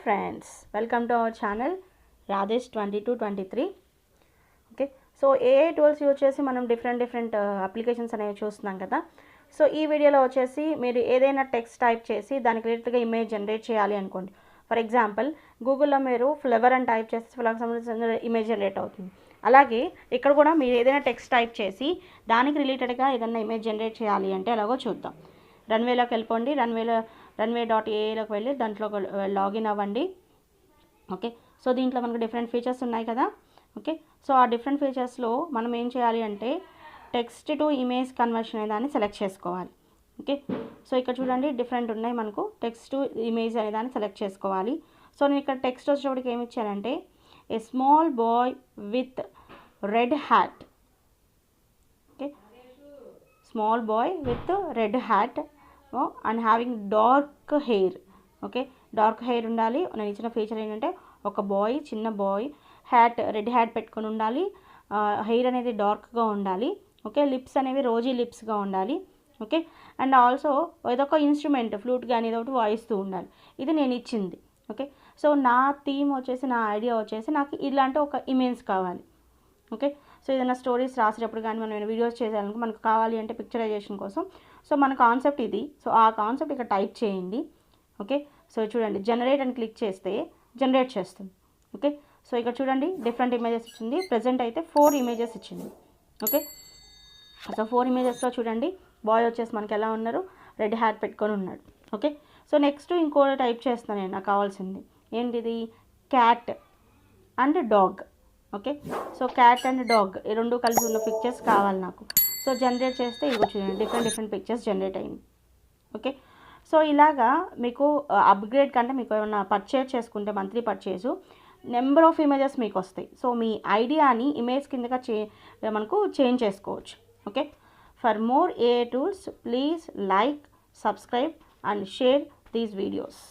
Friends, welcome to our channel Radhesh 2223. Okay, so AI tools use చేసి మనం different applications అనేవి చూస్తున్నాం కదా. సో ఈ వీడియోలో వచ్చేసి మీరు ఏదైనా టెక్స్ట్ టైప్ చేసి దానికి రిలేటెడ్గా ఇమేజ్ జనరేట్ చేయాలి అనుకోండి. ఫర్ ఎగ్జాంపుల్ గూగుల్లో మీరు ఫ్లవర్ అని టైప్ చేస్తే ఫ్లవర్కి సంబంధించిన ఇమేజ్ జనరేట్ అవుతుంది. అలాగే ఇక్కడ కూడా మీరు ఏదైనా టెక్స్ట్ టైప్ చేసి దానికి రిలేటెడ్గా ఏదైనా ఇమేజ్ జనరేట్ చేయాలి అంటే ఎలాగో చూద్దాం. రన్వేలోకి వెళ్ళిపోండి. runway.ai వెళ్ళి దాంట్లో లాగిన్ అవ్వండి. ఓకే, సో దీంట్లో మనకు డిఫరెంట్ ఫీచర్స్ ఉన్నాయి కదా. ఓకే, సో ఆ డిఫరెంట్ ఫీచర్స్లో మనం ఏం చేయాలి అంటే టెక్స్ట్ టు ఇమేజ్ కన్వర్షన్ అనే దాన్ని సెలెక్ట్ చేసుకోవాలి. ఓకే, సో ఇక్కడ చూడండి డిఫరెంట్ ఉన్నాయి మనకు. టెక్స్ట్ టు ఇమేజ్ అనే దాన్ని సెలెక్ట్ చేసుకోవాలి. సో నేను ఇక్కడ టెక్స్ట్ వచ్చేటప్పటికి ఏమి ఇచ్చానంటే a small boy with red hat. Okay, small boy with red hat and having dark hair. Okay, dark hair ఉండాలి. నేను ఇచ్చిన ఫీచర్ ఏంటంటే ఒక బాయ్, చిన్న బాయ్, రెడ్ హ్యాట్ పెట్టుకొని ఉండాలి. హెయిర్ అనేది డార్క్గా ఉండాలి. ఓకే, లిప్స్ అనేవి రోజీ లిప్స్గా ఉండాలి. ఓకే, అండ్ ఆల్సో ఏదొక ఇన్స్ట్రుమెంట్, ఫ్లూట్ కానీ ఏదో ఒకటి వాయిస్తూ ఉండాలి. ఇది నేను ఇచ్చింది. ఓకే, సో నా థీమ్ వచ్చేసి, నా ఐడియా వచ్చేసి నాకు ఇలాంటి ఒక ఇమేజ్ కావాలి. ఓకే, సో ఏదైనా స్టోరీస్ రాసేటప్పుడు కానీ మనం వీడియోస్ చేసేయాలనుకో మనకు కావాలి అంటే పిక్చరైజేషన్ కోసం. సో మన కాన్సెప్ట్ ఇది. సో ఆ కాన్సెప్ట్ ఇక్కడ టైప్ చేయండి. ఓకే, సో చూడండి జనరేట్ అని క్లిక్ చేస్తే జనరేట్ చేస్తుంది. ఓకే, సో ఇక్కడ చూడండి డిఫరెంట్ ఇమేజెస్ ఇచ్చింది. ప్రజెంట్ అయితే 4 ఇమేజెస్ ఇచ్చింది. ఓకే, సో 4 ఇమేజెస్లో చూడండి బాయ్ వచ్చేసి మనకి ఎలా ఉన్నారు, రెడ్ హ్యాట్ పెట్టుకొని ఉన్నాడు. ఓకే, సో నెక్స్ట్ ఇంకో టైప్ చేస్తాను నేను. నాకు కావాల్సింది ఏంటిది, cat and dog. Okay, so cat and dog ఈ రెండు కలిసి ఉన్న పిక్చర్స్ కావాలి నాకు. సో జనరేట్ చేస్తే ఇవి చూడండి డిఫరెంట్ పిక్చర్స్ జనరేట్ అయింది. ఓకే, సో ఇలాగా మీకు అప్గ్రేడ్ కంటే మీకు ఏమైనా పర్చేజ్ చేసుకుంటే monthly purchase number of images మీకు వస్తాయి. సో మీ ఐడియాని ఇమేజ్ కిందగా మనకు చేంజ్ చేసుకోవచ్చు. Okay, for more AI tools please like, subscribe and share these videos.